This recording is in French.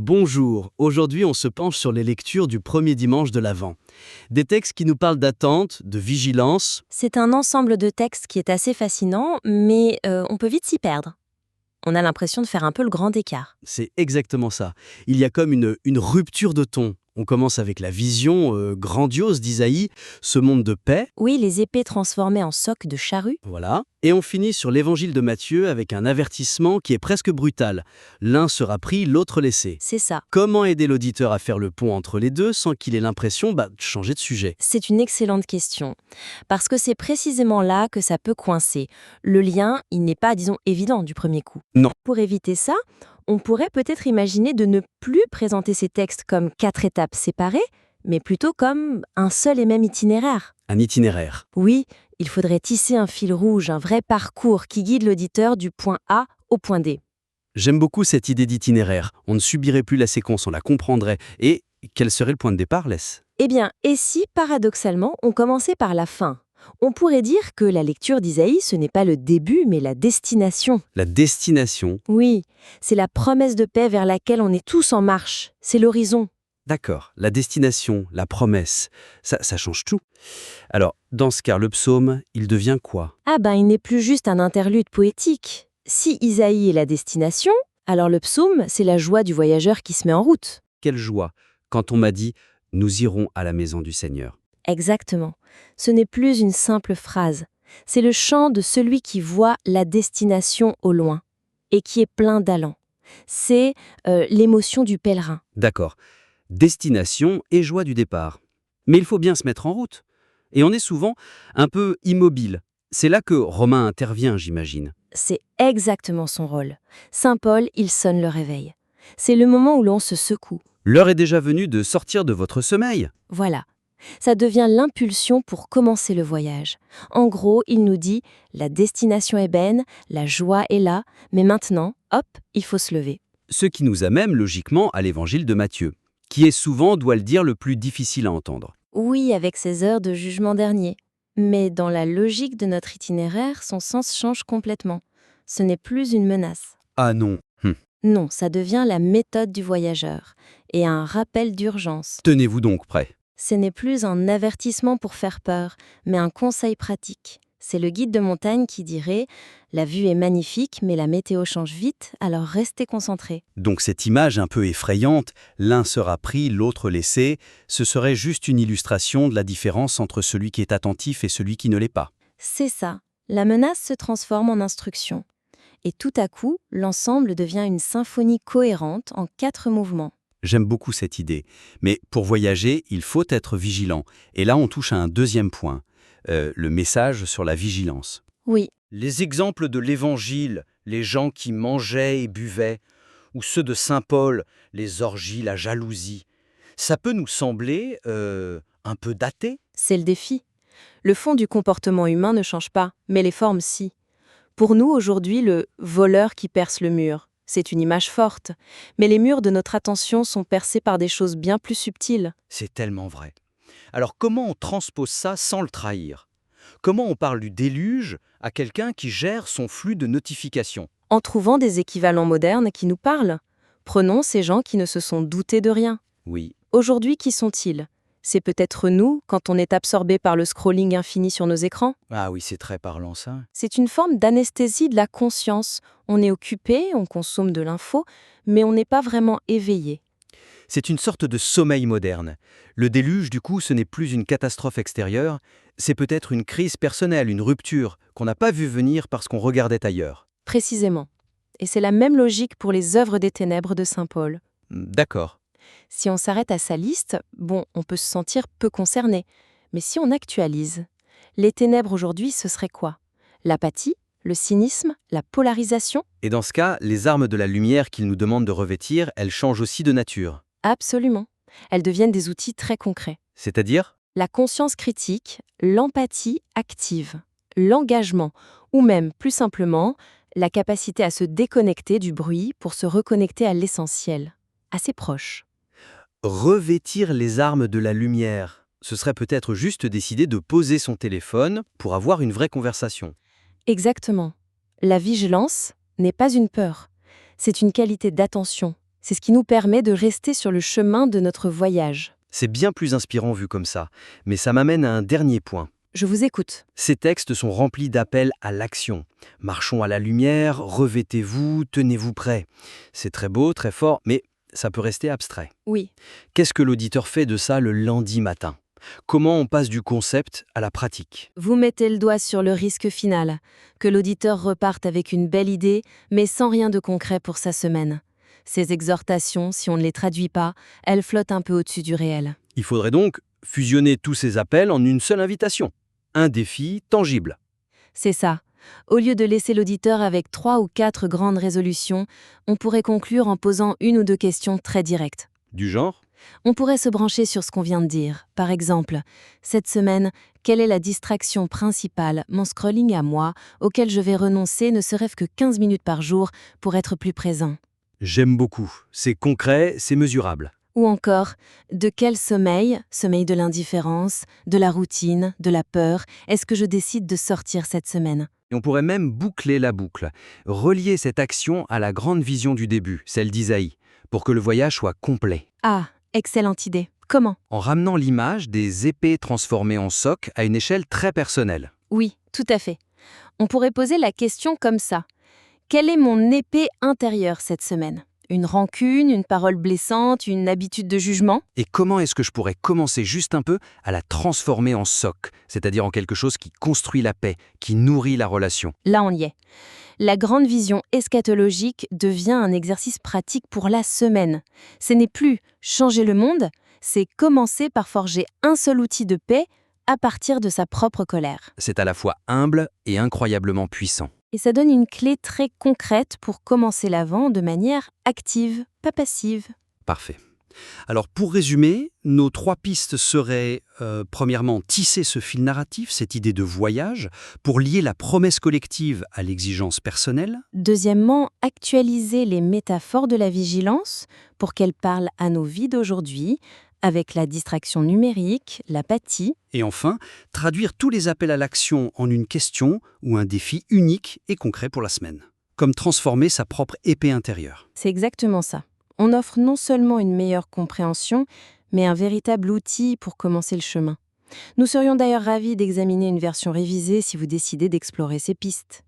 Bonjour, aujourd'hui on se penche sur les lectures du premier dimanche de l'Avent. Des textes qui nous parlent d'attente, de vigilance. C'est un ensemble de textes qui est assez fascinant, mais on peut vite s'y perdre. On a l'impression de faire un peu le grand écart. C'est exactement ça. Il y a comme une rupture de ton. On commence avec la vision grandiose d'Isaïe, ce monde de paix, Oui, les épées transformées en socs de charrue. voilà. Et on finit sur l'évangile de Matthieu avec un avertissement qui est presque brutal. L'un sera pris, l'autre laissé. C'est ça. Comment aider l'auditeur à faire le pont entre les deux sans qu'il ait l'impression de changer de sujet? C'est une excellente question. Parce que c'est précisément là que ça peut coincer. Le lien, il n'est pas, disons, évident du premier coup. Non. Pour éviter ça, on pourrait peut-être imaginer de ne plus présenter ces textes comme 4 étapes séparées, mais plutôt comme un seul et même itinéraire. Un itinéraire. Oui, il faudrait tisser un fil rouge, un vrai parcours qui guide l'auditeur du point A au point D. J'aime beaucoup cette idée d'itinéraire. On ne subirait plus la séquence, on la comprendrait. Et quel serait le point de départ, laisse? Eh bien, et si, paradoxalement, on commençait par la fin? On pourrait dire que la lecture d'Isaïe, ce n'est pas le début, mais la destination. La destination. Oui, c'est la promesse de paix vers laquelle on est tous en marche. C'est l'horizon. D'accord, la destination, la promesse, ça change tout. Alors, dans ce cas, le psaume, il devient quoi? Ah ben, il n'est plus juste un interlude poétique. Si Isaïe est la destination, alors le psaume, c'est la joie du voyageur qui se met en route. Quelle joie quand on m'a dit « Nous irons à la maison du Seigneur ». Exactement. Ce n'est plus une simple phrase. C'est le chant de celui qui voit la destination au loin et qui est plein d'allant. C'est l'émotion du pèlerin. D'accord, destination et joie du départ. Mais il faut bien se mettre en route. Et on est souvent un peu immobile. C'est là que Romain intervient, j'imagine. C'est exactement son rôle. Saint Paul, il sonne le réveil. C'est le moment où l'on se secoue. L'heure est déjà venue de sortir de votre sommeil. Voilà. Ça devient l'impulsion pour commencer le voyage. En gros, il nous dit « la destination est belle, la joie est là, mais maintenant, hop, il faut se lever ». Ce qui nous amène logiquement à l'évangile de Matthieu, qui est souvent, doit le dire, le plus difficile à entendre. Oui, avec ses heures de jugement dernier. Mais dans la logique de notre itinéraire, son sens change complètement. Ce n'est plus une menace. Ah non. Non, ça devient la méthode du voyageur et un rappel d'urgence. Tenez-vous donc prêt. Ce n'est plus un avertissement pour faire peur, mais un conseil pratique. C'est le guide de montagne qui dirait « La vue est magnifique, mais la météo change vite, alors restez concentrés. Donc cette image un peu effrayante, l'un sera pris, l'autre laissé, ce serait juste une illustration de la différence entre celui qui est attentif et celui qui ne l'est pas. » C'est ça. La menace se transforme en instruction. Et tout à coup, l'ensemble devient une symphonie cohérente en 4 mouvements. J'aime beaucoup cette idée. Mais pour voyager, il faut être vigilant. Et là, on touche à un deuxième point, le message sur la vigilance. Oui, Les exemples de l'Évangile, les gens qui mangeaient et buvaient, ou ceux de Saint Paul, les orgies, la jalousie, ça peut nous sembler un peu daté. c'est le défi. Le fond du comportement humain ne change pas, mais les formes si. Pour nous, aujourd'hui, le voleur qui perce le mur, c'est une image forte. Mais les murs de notre attention sont percés par des choses bien plus subtiles. C'est tellement vrai. Alors comment on transpose ça sans le trahir? Comment on parle du déluge à quelqu'un qui gère son flux de notifications? En trouvant des équivalents modernes qui nous parlent. Prenons ces gens qui ne se sont doutés de rien. Oui, Aujourd'hui, qui sont-ils? C'est peut-être nous quand on est absorbé par le scrolling infini sur nos écrans. ah oui, c'est très parlant ça. C'est une forme d'anesthésie de la conscience. On est occupé, on consomme de l'info, mais on n'est pas vraiment éveillé. C'est une sorte de sommeil moderne. Le déluge, du coup, ce n'est plus une catastrophe extérieure, c'est peut-être une crise personnelle, une rupture qu'on n'a pas vu venir parce qu'on regardait ailleurs. Précisément. Et c'est la même logique pour les œuvres des ténèbres de Saint Paul. D'accord. Si on s'arrête à sa liste, bon, on peut se sentir peu concerné. Mais si on actualise, les ténèbres aujourd'hui, ce serait quoi? L'apathie, le cynisme, la polarisation? Et dans ce cas, les armes de la lumière qu'il nous demande de revêtir, elles changent aussi de nature. Absolument. Elles deviennent des outils très concrets. C'est-à-dire? La conscience critique, l'empathie active, l'engagement, ou même, plus simplement, la capacité à se déconnecter du bruit pour se reconnecter à l'essentiel, assez proche. Revêtir les armes de la lumière. Ce serait peut-être juste décider de poser son téléphone pour avoir une vraie conversation. Exactement. La vigilance n'est pas une peur, c'est une qualité d'attention, C'est ce qui nous permet de rester sur le chemin de notre voyage. C'est bien plus inspirant vu comme ça, mais ça m'amène à un dernier point. Je vous écoute. Ces textes sont remplis d'appels à l'action. Marchons à la lumière, revêtez-vous, tenez-vous prêts. C'est très beau, très fort, mais ça peut rester abstrait. Oui. Qu'est-ce que l'auditeur fait de ça le lundi matin? Comment on passe du concept à la pratique? Vous mettez le doigt sur le risque final, que l'auditeur reparte avec une belle idée, mais sans rien de concret pour sa semaine. Ces exhortations, si on ne les traduit pas, elles flottent un peu au-dessus du réel. Il faudrait donc fusionner tous ces appels en une seule invitation. Un défi tangible. C'est ça. Au lieu de laisser l'auditeur avec 3 ou 4 grandes résolutions, on pourrait conclure en posant 1 ou 2 questions très directes. Du genre? On pourrait se brancher sur ce qu'on vient de dire. Par exemple, cette semaine, quelle est la distraction principale, mon scrolling à moi, auquel je vais renoncer ne serait-ce que 15 minutes par jour pour être plus présent? J'aime beaucoup. C'est concret, c'est mesurable. Ou encore, de quel sommeil, sommeil de l'indifférence, de la routine, de la peur, est-ce que je décide de sortir cette semaine? Et on pourrait même boucler la boucle, relier cette action à la grande vision du début, celle d'Isaïe, pour que le voyage soit complet. Ah, excellente idée. Comment? En ramenant l'image des épées transformées en socs à une échelle très personnelle. Oui, tout à fait. On pourrait poser la question comme ça. Quelle est mon épée intérieure cette semaine? Une rancune, une parole blessante, une habitude de jugement? Et comment est-ce que je pourrais commencer juste un peu à la transformer en soc, c'est-à-dire en quelque chose qui construit la paix, qui nourrit la relation? Là, on y est. La grande vision eschatologique devient un exercice pratique pour la semaine. Ce n'est plus changer le monde, c'est commencer par forger un seul outil de paix à partir de sa propre colère. C'est à la fois humble et incroyablement puissant. Et ça donne une clé très concrète pour commencer l'avant de manière active, pas passive. Parfait. Alors pour résumer, nos 3 pistes seraient, premièrement, tisser ce fil narratif, cette idée de voyage, pour lier la promesse collective à l'exigence personnelle. Deuxièmement, actualiser les métaphores de la vigilance pour qu'elles parlent à nos vies d'aujourd'hui, avec la distraction numérique, l'apathie. Et enfin, traduire tous les appels à l'action en une question ou un défi unique et concret pour la semaine. Comme transformer sa propre épée intérieure. C'est exactement ça. On offre non seulement une meilleure compréhension, mais un véritable outil pour commencer le chemin. Nous serions d'ailleurs ravis d'examiner une version révisée si vous décidez d'explorer ces pistes.